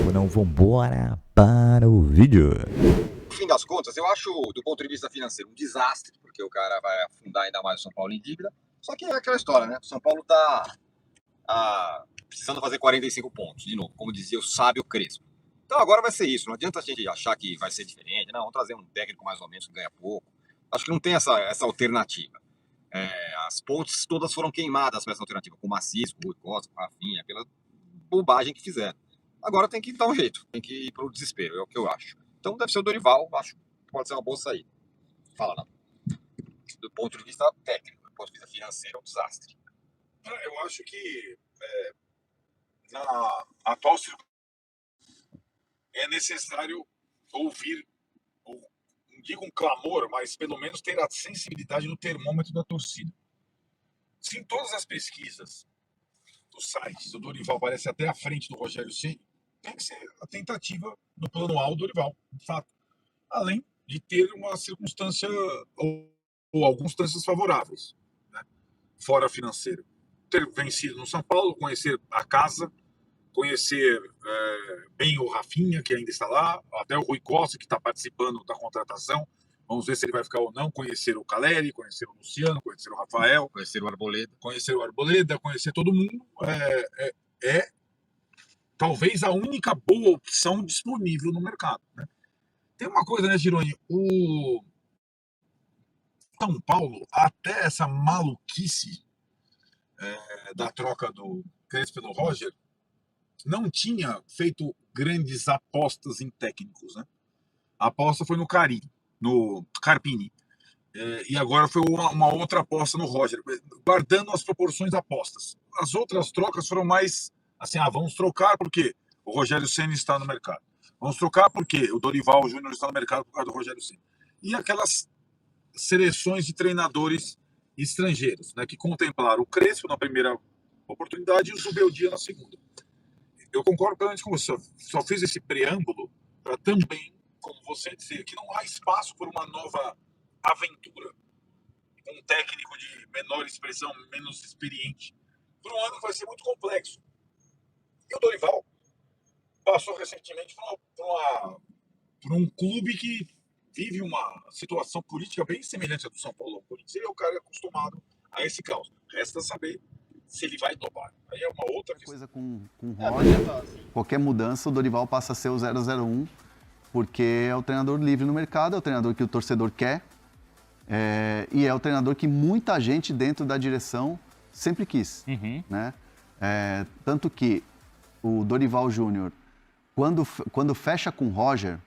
ou não, vambora para o vídeo. No fim das contas, eu acho, do ponto de vista financeiro, um desastre, porque o cara vai afundar ainda mais o São Paulo em dívida. Só que é aquela história, né? O São Paulo tá precisando fazer 45 pontos, de novo, como dizia o sábio Crespo. Então agora vai ser isso, não adianta a gente achar que vai ser diferente, não, vamos trazer um técnico mais ou menos que ganha pouco. Acho que não tem essa alternativa. As pontes todas foram queimadas com essa alternativa, com o Maciço, com o Rui Costa, com a Rafinha, pela bobagem que fizeram. Agora tem que dar um jeito, tem que ir pro desespero, é o que eu acho. Então deve ser o Dorival, acho que pode ser uma boa saída. Fala, não. Do ponto de vista técnico, do ponto de vista financeiro, é um desastre. Eu acho que na atual circunstância é necessário ouvir, não digo um clamor, mas pelo menos ter a sensibilidade no termômetro da torcida. Se em todas as pesquisas dos sites o Dorival parece até à frente do Rogério Ceni, tem que ser a tentativa do plano A do Dorival, de fato. Além de ter uma circunstância ou algumas circunstâncias favoráveis, né? Fora financeiro. Ter vencido no São Paulo, conhecer a casa, conhecer bem o Rafinha, que ainda está lá, até o Rui Costa, que está participando da contratação. Vamos ver se ele vai ficar ou não. Conhecer o Caleri, conhecer o Luciano, conhecer o Rafael. Conhecer o Arboleda. Conhecer todo mundo. É talvez a única boa opção disponível no mercado, né? Tem uma coisa, né, Gironi? O São Paulo, até essa maluquice da troca do Crespo pelo Roger, não tinha feito grandes apostas em técnicos, né? A aposta foi no Carpini. E agora foi uma outra aposta no Roger, guardando as proporções da apostas. As outras trocas foram mais assim, vamos trocar porque o Rogério Ceni está no mercado. Vamos trocar porque o Dorival Júnior está no mercado por causa do Rogério Ceni. E aquelas seleções de treinadores estrangeiros, né, que contemplaram o Crespo na primeira oportunidade e o Zubeldia na segunda. Eu concordo plenamente com você. Só fiz esse preâmbulo para também, como você dizer, que não há espaço por uma nova aventura. Um técnico de menor expressão, menos experiente. Por um ano que vai ser muito complexo. E o Dorival passou recentemente por um clube que vive uma situação política bem semelhante à do São Paulo. Ele é o cara acostumado a esse caos. Resta saber se ele vai topar. Aí é uma outra coisa com o Roger. Qualquer mudança, o Dorival passa a ser o 001, porque é o treinador livre no mercado, é o treinador que o torcedor quer, e é o treinador que muita gente dentro da direção sempre quis. Né? Tanto que o Dorival Júnior, quando fecha com o Roger,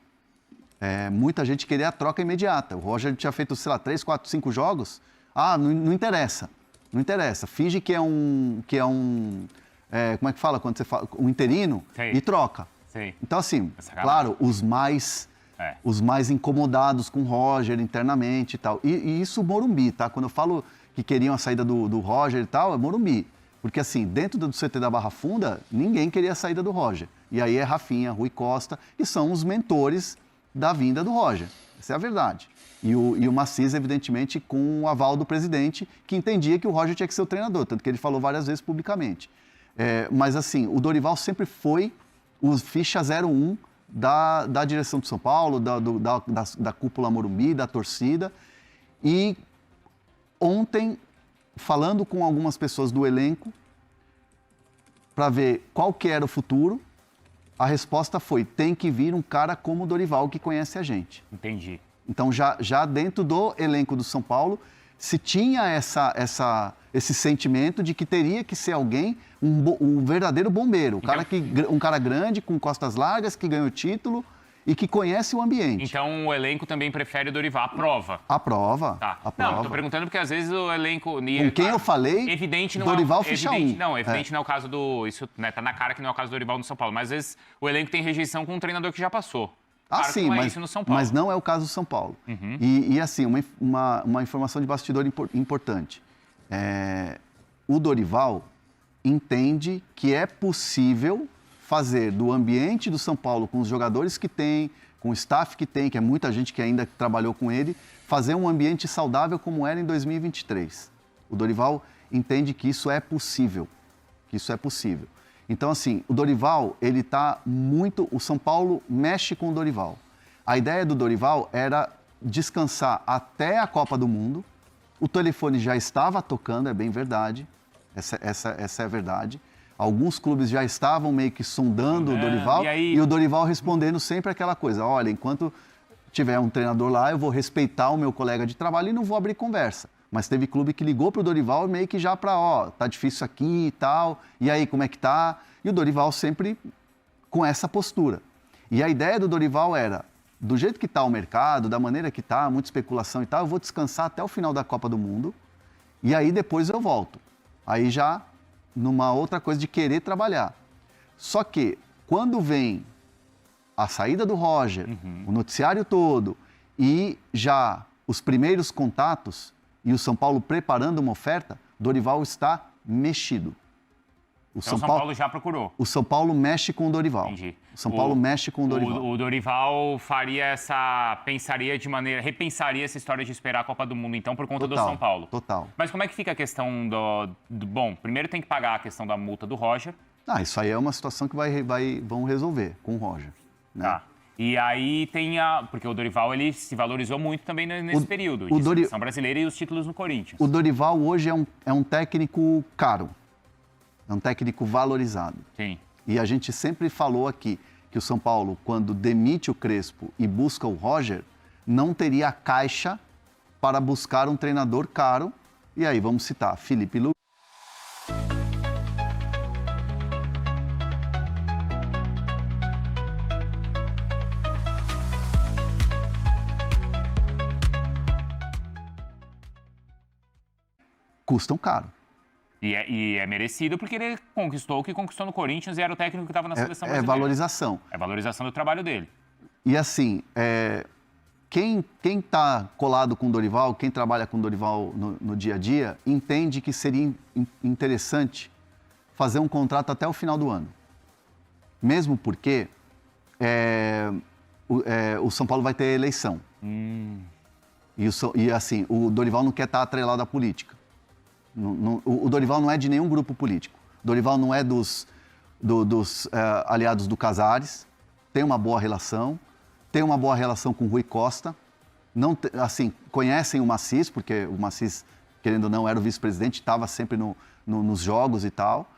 muita gente queria a troca imediata. O Roger tinha feito, 3, 4, 5 jogos. Não interessa. Não interessa. Finge que é um como é que fala quando você fala? Um interino. Sim. E troca. Sim. Então, assim, claro, os mais incomodados com o Roger internamente e tal. E isso Morumbi, tá? Quando eu falo que queriam a saída do Roger e tal, é Morumbi. Porque, assim, dentro do CT da Barra Funda, ninguém queria a saída do Roger. E aí é Rafinha, Rui Costa, que são os mentores da vinda do Roger. Essa é a verdade. E o Maciço, evidentemente, com o aval do presidente, que entendia que o Roger tinha que ser o treinador, tanto que ele falou várias vezes publicamente. Mas, assim, o Dorival sempre foi o ficha 01 da direção do São Paulo, da cúpula Morumbi, da torcida. E ontem, falando com algumas pessoas do elenco, para ver qual que era o futuro, a resposta foi, tem que vir um cara como o Dorival, que conhece a gente. Entendi. Então, já dentro do elenco do São Paulo, se tinha esse sentimento de que teria que ser alguém, um verdadeiro bombeiro, um cara grande, com costas largas, que ganhou título e que conhece o ambiente. Então, o elenco também prefere o Dorival, aprova? Aprova. Tá. Aprova. Não, estou perguntando porque às vezes o elenco... Com quem eu falei, evidente não Dorival ficha 1. Não, evidente não é o caso do... Isso, né, tá na cara que não é o caso do Dorival no São Paulo. Mas às vezes o elenco tem rejeição com um treinador que já passou. Claro, sim, não é isso no São Paulo. Mas não é o caso do São Paulo. E assim, uma informação de bastidor importante. O Dorival entende que é possível fazer do ambiente do São Paulo, com os jogadores que tem, com o staff que tem, que é muita gente que ainda trabalhou com ele, fazer um ambiente saudável como era em 2023. O Dorival entende que isso é possível. Então, assim, o Dorival, ele tá muito... O São Paulo mexe com o Dorival. A ideia do Dorival era descansar até a Copa do Mundo. O telefone já estava tocando, é bem verdade. Essa é a verdade. Alguns clubes já estavam meio que sondando o Dorival e o Dorival respondendo sempre aquela coisa: olha, enquanto tiver um treinador lá, eu vou respeitar o meu colega de trabalho e não vou abrir conversa. Mas teve clube que ligou para o Dorival meio que já para, tá difícil aqui e tal, e aí como é que tá? E o Dorival sempre com essa postura. E a ideia do Dorival era, do jeito que está o mercado, da maneira que está, muita especulação e tal, eu vou descansar até o final da Copa do Mundo e aí depois eu volto. Aí já numa outra coisa de querer trabalhar. Só que quando vem a saída do Roger, o noticiário todo e já os primeiros contatos e o São Paulo preparando uma oferta, Dorival está mexido. O São Paulo já procurou. O São Paulo mexe com o Dorival. Entendi. O São Paulo mexe com o Dorival. O Dorival repensaria essa história de esperar a Copa do Mundo, então, por conta do São Paulo. Total. Mas como é que fica a questão Bom, primeiro tem que pagar a questão da multa do Roger. Isso aí é uma situação que vão resolver com o Roger. Né? Tá. E aí tem porque o Dorival, ele se valorizou muito também nesse período de seleção brasileira e os títulos no Corinthians. O Dorival hoje é um técnico caro. É um técnico valorizado. Sim. E a gente sempre falou aqui que o São Paulo, quando demite o Crespo e busca o Roger, não teria caixa para buscar um treinador caro. E aí vamos citar Felipe Luiz. Custam caro. E é merecido porque ele conquistou o que conquistou no Corinthians e era o técnico que estava na seleção brasileira. É valorização. É valorização do trabalho dele. E assim, quem está colado com o Dorival, quem trabalha com o Dorival no dia a dia, entende que seria interessante fazer um contrato até o final do ano. Mesmo porque o São Paulo vai ter eleição. E assim, o Dorival não quer estar atrelado à política. O Dorival não é de nenhum grupo político. O Dorival não é dos aliados do Casares. Tem uma boa relação. Tem uma boa relação com o Rui Costa. Assim, conhecem o Massis, porque o Massis, querendo ou não, era o vice-presidente, estava sempre nos jogos e tal.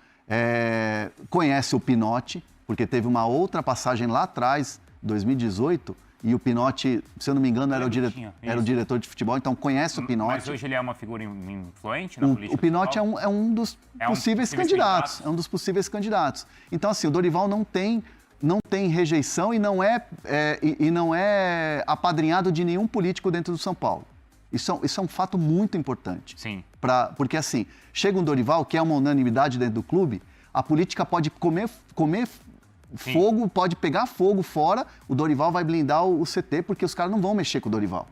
Conhece o Pinotti, porque teve uma outra passagem lá atrás, 2018, e o Pinotti, se eu não me engano, era o diretor de futebol, então conhece o Pinotti. Mas hoje ele é uma figura influente na política? O Pinotti é um dos possíveis candidatos. É um dos possíveis candidatos. Então, assim, o Dorival não tem rejeição e não é apadrinhado de nenhum político dentro do São Paulo. Isso é um fato muito importante. Sim. Porque, assim, chega um Dorival, que é uma unanimidade dentro do clube, a política pode comer fogo, pode pegar fogo fora, o Dorival vai blindar o CT, porque os caras não vão mexer com o Dorival.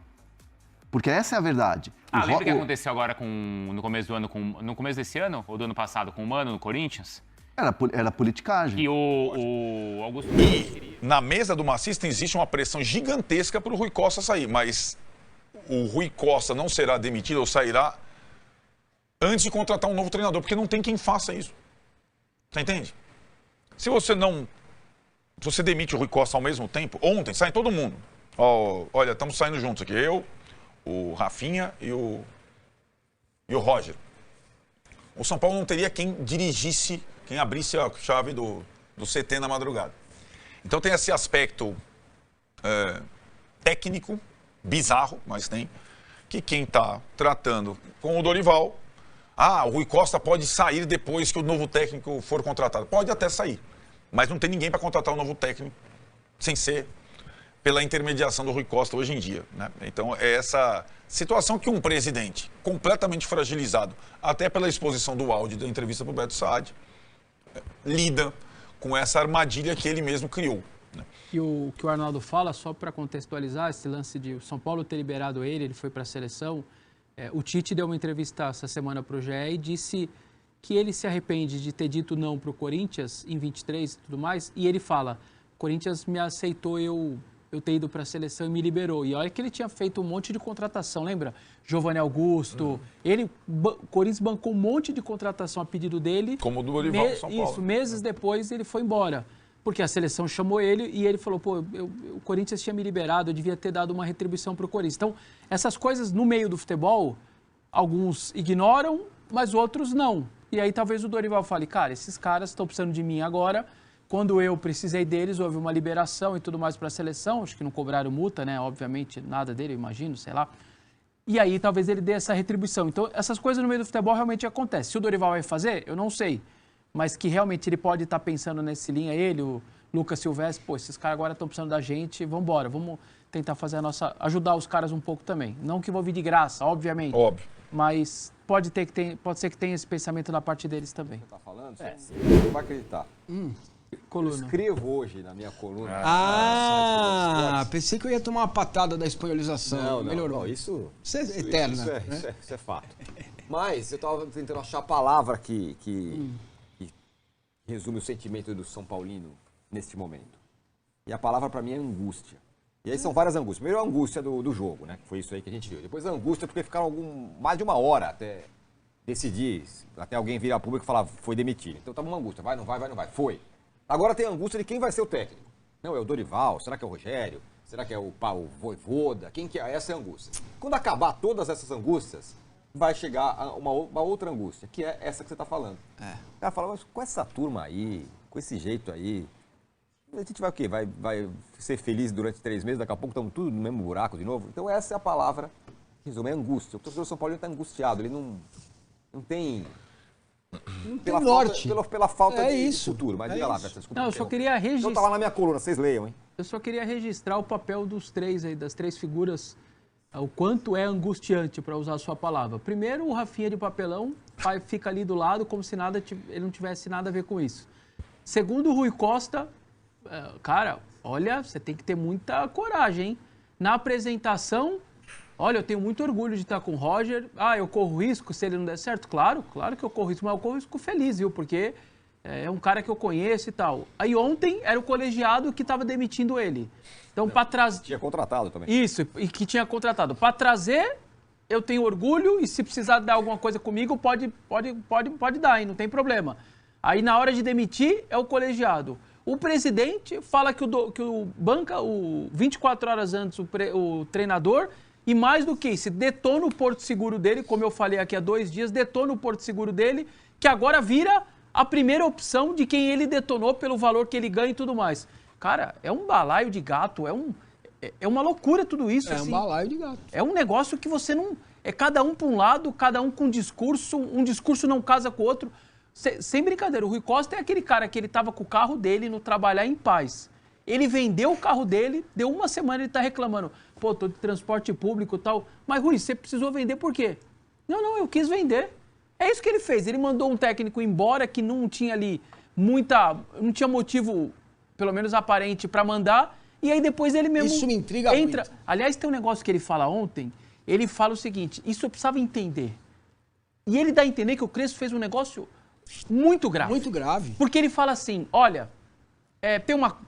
Porque essa é a verdade. Lembra o que aconteceu agora no começo do ano, no começo desse ano, ou do ano passado, com o Mano no Corinthians? Era politicagem. E o Augusto... E na mesa do Massista existe uma pressão gigantesca para o Rui Costa sair, mas o Rui Costa não será demitido ou sairá antes de contratar um novo treinador, porque não tem quem faça isso. Você entende? Se você demite o Rui Costa ao mesmo tempo, ontem sai todo mundo. Olha, estamos saindo juntos aqui. Eu, o Rafinha e o Roger. O São Paulo não teria quem dirigisse, quem abrisse a chave do CT na madrugada. Então tem esse aspecto técnico, bizarro, mas tem, que quem está tratando com o Dorival, o Rui Costa pode sair depois que o novo técnico for contratado. Pode até sair. Mas não tem ninguém para contratar um novo técnico sem ser pela intermediação do Rui Costa hoje em dia. Né? Então, é essa situação que um presidente completamente fragilizado, até pela exposição do áudio da entrevista para o Beto Saad, lida com essa armadilha que ele mesmo criou. Né? E o que o Arnaldo fala, só para contextualizar, esse lance de o São Paulo ter liberado ele foi para a seleção. O Tite deu uma entrevista essa semana para o GE e disse que ele se arrepende de ter dito não para o Corinthians em 23 e tudo mais, e ele fala, o Corinthians me aceitou eu eu ter ido para a seleção e me liberou. E olha que ele tinha feito um monte de contratação, lembra? Giovanni Augusto. O Corinthians bancou um monte de contratação a pedido dele. Como o do Dorival no São Paulo. Isso, meses depois ele foi embora. Porque a seleção chamou ele e ele falou, pô, o Corinthians tinha me liberado, eu devia ter dado uma retribuição para o Corinthians. Então, essas coisas no meio do futebol, alguns ignoram, mas outros não. E aí talvez o Dorival fale, cara, esses caras estão precisando de mim agora. Quando eu precisei deles, houve uma liberação e tudo mais para a seleção. Acho que não cobraram multa, né? Obviamente, nada dele, eu imagino, sei lá. E aí talvez ele dê essa retribuição. Então, essas coisas no meio do futebol realmente acontecem. Se o Dorival vai fazer, eu não sei. Mas que realmente ele pode estar pensando nesse linha, ele, o Lucas Silvestre, pô, esses caras agora estão precisando da gente, vamos embora, vamos tentar fazer a nossa, ajudar os caras um pouco também. Não que vou vir de graça, obviamente. Óbvio. Mas pode ser que tenha esse pensamento na parte deles também. Você tá falando? Não vai acreditar. Eu Coluna. escrevo hoje na minha coluna. Pensei que eu ia tomar uma patada da espanholização. Melhorou. Não, isso é eterno. Isso é fato. Mas eu estava tentando achar a palavra que resume o sentimento do São Paulino neste momento. E a palavra para mim é angústia. E aí são várias angústias. Primeiro a angústia do jogo, né? Que foi isso aí que a gente viu. Depois a angústia porque ficaram mais de uma hora até decidir, até alguém vir a público e falar foi demitido. Então tava uma angústia, vai, não vai. Foi. Agora tem a angústia de quem vai ser o técnico. Não, é o Dorival, será que é o Rogério? Será que é o Vojvoda? Quem que é? Essa é a angústia. Quando acabar todas essas angústias, vai chegar uma outra angústia, que é essa que você está falando. O cara fala, mas com essa turma aí, com esse jeito aí, a gente vai o quê? Vai ser feliz durante 3 meses, daqui a pouco estamos tudo no mesmo buraco de novo? Então essa é a palavra que resume, é angústia. O torcedor do São Paulo está angustiado, ele não tem... Pela falta de futuro. Mas diga lá, desculpa. Não, eu só queria registrar... Eu estava na minha coluna, vocês leiam, hein? Eu só queria registrar o papel dos três aí, das 3 figuras, o quanto é angustiante, para usar a sua palavra. Primeiro, o Rafinha de papelão fica ali do lado como se ele não tivesse nada a ver com isso. Segundo, o Rui Costa, cara, olha, você tem que ter muita coragem, hein? Na apresentação, olha, eu tenho muito orgulho de estar com o Roger. Eu corro risco se ele não der certo? Claro que eu corro risco, mas eu corro risco feliz, viu? Porque é um cara que eu conheço e tal. Aí ontem era o colegiado que estava demitindo ele. Então, para trazer... Tinha contratado também. Isso, e que tinha contratado. Para trazer, eu tenho orgulho e se precisar dar alguma coisa comigo, pode dar, hein? Não tem problema. Aí, na hora de demitir, é o colegiado. O presidente fala que o banca, 24 horas antes, o treinador... E mais do que isso, detona o porto seguro dele, como eu falei aqui há 2 dias, detona o porto seguro dele, que agora vira a primeira opção de quem ele detonou pelo valor que ele ganha e tudo mais. Cara, é um balaio de gato, é uma loucura tudo isso. Um balaio de gato. É um negócio que você não... É cada um para um lado, cada um com um discurso não casa com o outro. Sem brincadeira, o Rui Costa é aquele cara que ele estava com o carro dele no trabalhar em paz. Ele vendeu o carro dele, deu 1 semana, ele está reclamando. Pô, tô de transporte público e tal. Mas, Rui, você precisou vender por quê? Não, eu quis vender. É isso que ele fez. Ele mandou um técnico embora que não tinha ali não tinha motivo, pelo menos aparente, para mandar. E aí depois ele mesmo... Isso me intriga muito. Aliás, tem um negócio que ele fala ontem. Ele fala o seguinte, isso eu precisava entender. E ele dá a entender que o Crespo fez um negócio muito grave. Muito grave. Porque ele fala assim, olha...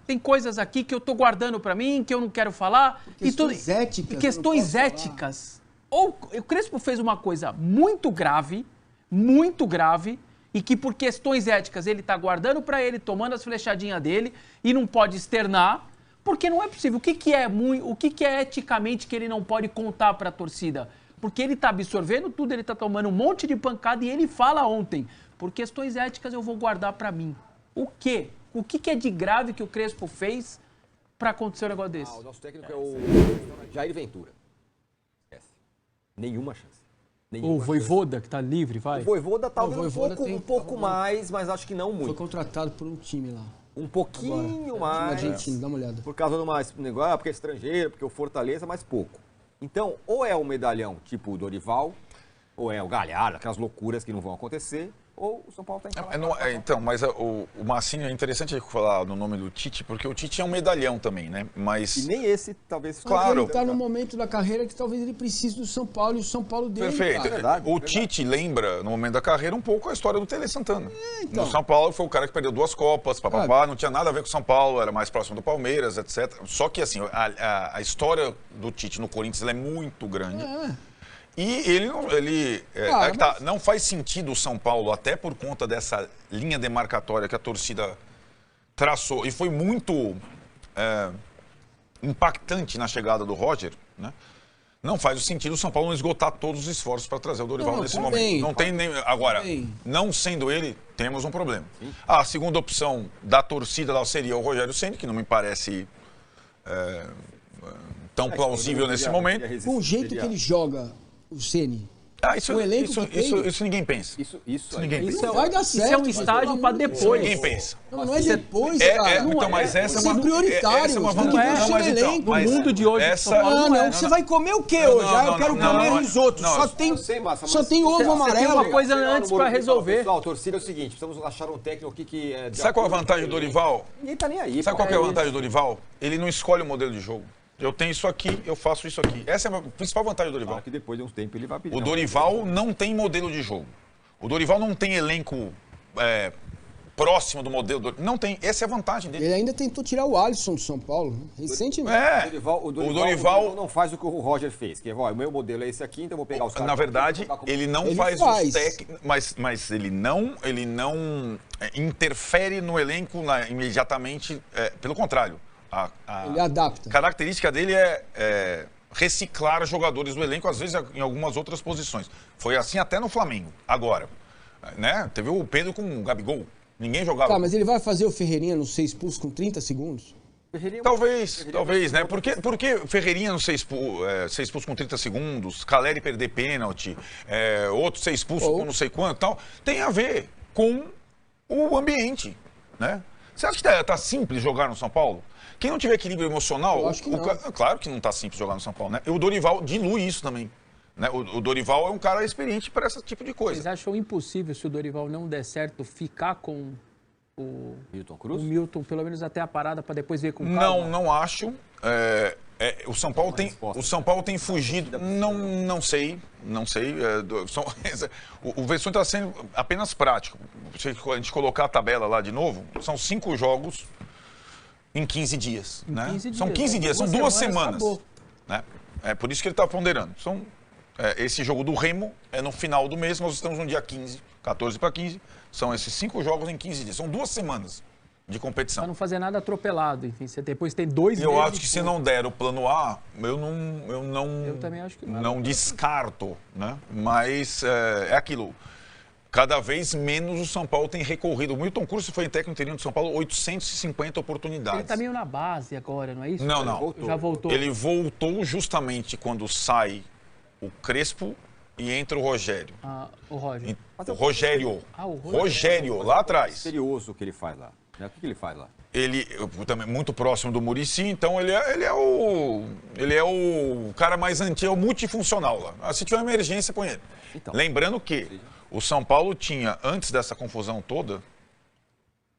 tem coisas aqui que eu estou guardando para mim, que eu não quero falar. Questões éticas. Questões éticas. Ou o Crespo fez uma coisa muito grave, e que por questões éticas ele está guardando para ele, tomando as flechadinhas dele, e não pode externar, porque não é possível. O que é eticamente que ele não pode contar para a torcida? Porque ele está absorvendo tudo, ele está tomando um monte de pancada, e ele fala ontem, por questões éticas eu vou guardar para mim. O quê? O que é de grave que o Crespo fez para acontecer um negócio desse? O nosso técnico é o Jair Ventura. Esquece. Nenhuma chance. O Vojvoda, que está livre, vai? O Vojvoda talvez um pouco mais, mas acho que não muito. Foi contratado por um time lá. Um pouquinho mais. Time argentino, dá uma olhada. Por causa do negócio, porque é estrangeiro, porque o Fortaleza, mas pouco. Então, ou é o medalhão tipo o Dorival, ou é o Galhardo, aquelas loucuras que não vão acontecer, ou o São Paulo tem que Então, mas o Massini, é interessante falar no nome do Tite, porque o Tite é um medalhão também, né? Mas... E nem esse, talvez... Claro. Ele está no momento da carreira que talvez ele precise do São Paulo e o São Paulo dele. Perfeito. Cara. O Tite lembra, no momento da carreira, um pouco a história do Tele Santana. Então. No São Paulo foi o cara que perdeu 2 Copas, não tinha nada a ver com o São Paulo, era mais próximo do Palmeiras, etc. Só que, assim, a história do Tite no Corinthians ela é muito grande. E ele não faz sentido o São Paulo, até por conta dessa linha demarcatória que a torcida traçou. E foi muito impactante na chegada do Roger, né? Não faz o sentido o São Paulo não esgotar todos os esforços para trazer o Dorival nesse momento. Não tem nem... Agora, não sendo ele, temos um problema. A segunda opção da torcida lá seria o Rogério Ceni, que não me parece tão plausível nesse momento. Com o jeito que ele joga o Ceni. Isso ninguém pensa. Isso ninguém pensa. Vai dar certo. Isso é um estágio para depois. Isso ninguém pensa. Não é depois, cara. Então, mas essa é uma prioritário. Essa é uma vantagem. No mundo de hoje, Você vai comer o quê hoje? Eu quero comer risoto. Só tem ovo amarelo. Tem uma coisa antes para resolver. Pessoal, a torcida é o seguinte, precisamos achar um técnico aqui que é... Sabe qual é a vantagem do Dorival? Ninguém tá nem aí. Sabe qual é a vantagem do Dorival? Ele não escolhe o modelo de jogo. Eu tenho isso aqui, eu faço isso aqui. Essa é a principal vantagem do Dorival. Claro que depois de um tempo ele vai pedir. O Dorival não tem modelo de jogo. O Dorival não tem elenco próximo do modelo. Não tem. Essa é a vantagem dele. Ele ainda tentou tirar o Alisson do São Paulo, né? Recentemente. O Dorival não faz o que o Roger fez. Que o meu modelo é esse aqui, então eu vou pegar os caras. Na verdade, ele não faz os técnicos, mas ele não interfere no elenco imediatamente. Pelo contrário. Ele adapta. A característica dele é reciclar jogadores do elenco, às vezes em algumas outras posições. Foi assim até no Flamengo. Agora, né? Teve o Pedro com o Gabigol. Ninguém jogava. Tá, mas ele vai fazer o Ferreirinha não ser expulso com 30 segundos? Talvez, né? Porque Ferreirinha não ser expulso com 30 segundos, Caleri perder pênalti, outro ser expulso com não sei quanto e tal, tem a ver com o ambiente, né? Você acha que tá simples jogar no São Paulo? Quem não tiver equilíbrio emocional... Eu acho que não. Claro que não tá simples jogar no São Paulo, né? E o Dorival dilui isso também. Né? O Dorival é um cara experiente para esse tipo de coisa. Vocês acham impossível, se o Dorival não der certo, ficar com o Milton Cruz? O Milton, pelo menos até a parada, para depois ver com calma? Não acho. O São Paulo tem fugido. Não sei. O Verson está sendo apenas prático. Se a gente colocar a tabela lá de novo, são 5 jogos em 15 dias. Né? 15 dias. São 15 dias, são 2 semanas. Né? É por isso que ele está ponderando. Esse jogo do Remo é no final do mês, nós estamos no dia 15, 14 para 15. São esses 5 jogos em 15 dias. São 2 semanas de competição. Para não fazer nada atropelado, enfim. Você depois tem 2 meses. Eu acho que se não der o plano A, eu também acho que não. Não descarto, né? Mas é aquilo. Cada vez menos o São Paulo tem recorrido. O Milton Cruz foi técnico interino do São Paulo, 850 oportunidades. Ele está meio na base agora, não é isso? Não. Já voltou. Ele voltou justamente quando sai o Crespo e entra o Rogério. O Roger. O Rogério, lá atrás. Misterioso o que ele faz lá. O que ele faz lá? Ele também muito próximo do Muricy, então ele é o cara mais antigo, é o multifuncional lá. Se tiver emergência, põe ele. Então, lembrando que o São Paulo tinha, antes dessa confusão toda,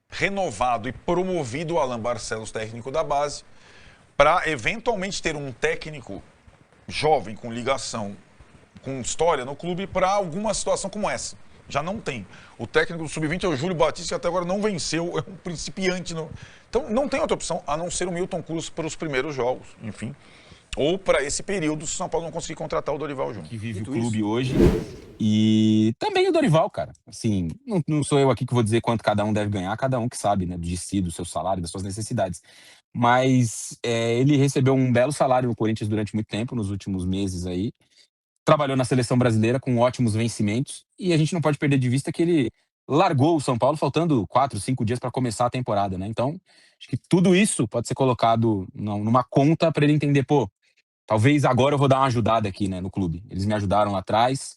renovado e promovido o Alan Barcelos, técnico da base, para eventualmente ter um técnico jovem, com ligação, com história no clube, para alguma situação como essa. Já não tem. O técnico do Sub-20 é o Júlio Batista, que até agora não venceu, é um principiante. Então, não tem outra opção, a não ser o Milton Cruz para os primeiros jogos, enfim. Ou para esse período, se o São Paulo não conseguir contratar o Dorival Júnior. Que vive o clube hoje. E também o Dorival, cara. Assim, não sou eu aqui que vou dizer quanto cada um deve ganhar, cada um que sabe, né, de si, do seu salário, das suas necessidades. Mas ele recebeu um belo salário no Corinthians durante muito tempo, nos últimos meses aí. Trabalhou na seleção brasileira com ótimos vencimentos. E a gente não pode perder de vista que ele largou o São Paulo faltando 4, 5 dias para começar a temporada, né? Então, acho que tudo isso pode ser colocado numa conta para ele entender, talvez agora eu vou dar uma ajudada aqui, né, no clube. Eles me ajudaram lá atrás,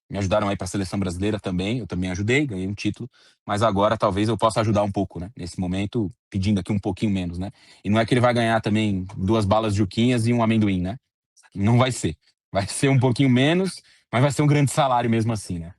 me ajudaram aí para a seleção brasileira também, eu também ajudei, ganhei um título, mas agora talvez eu possa ajudar um pouco, né, nesse momento, pedindo aqui um pouquinho menos, né. E não é que ele vai ganhar também 2 balas de Juquinhas e um amendoim, né. Não vai ser. Vai ser um pouquinho menos, mas vai ser um grande salário mesmo assim, né.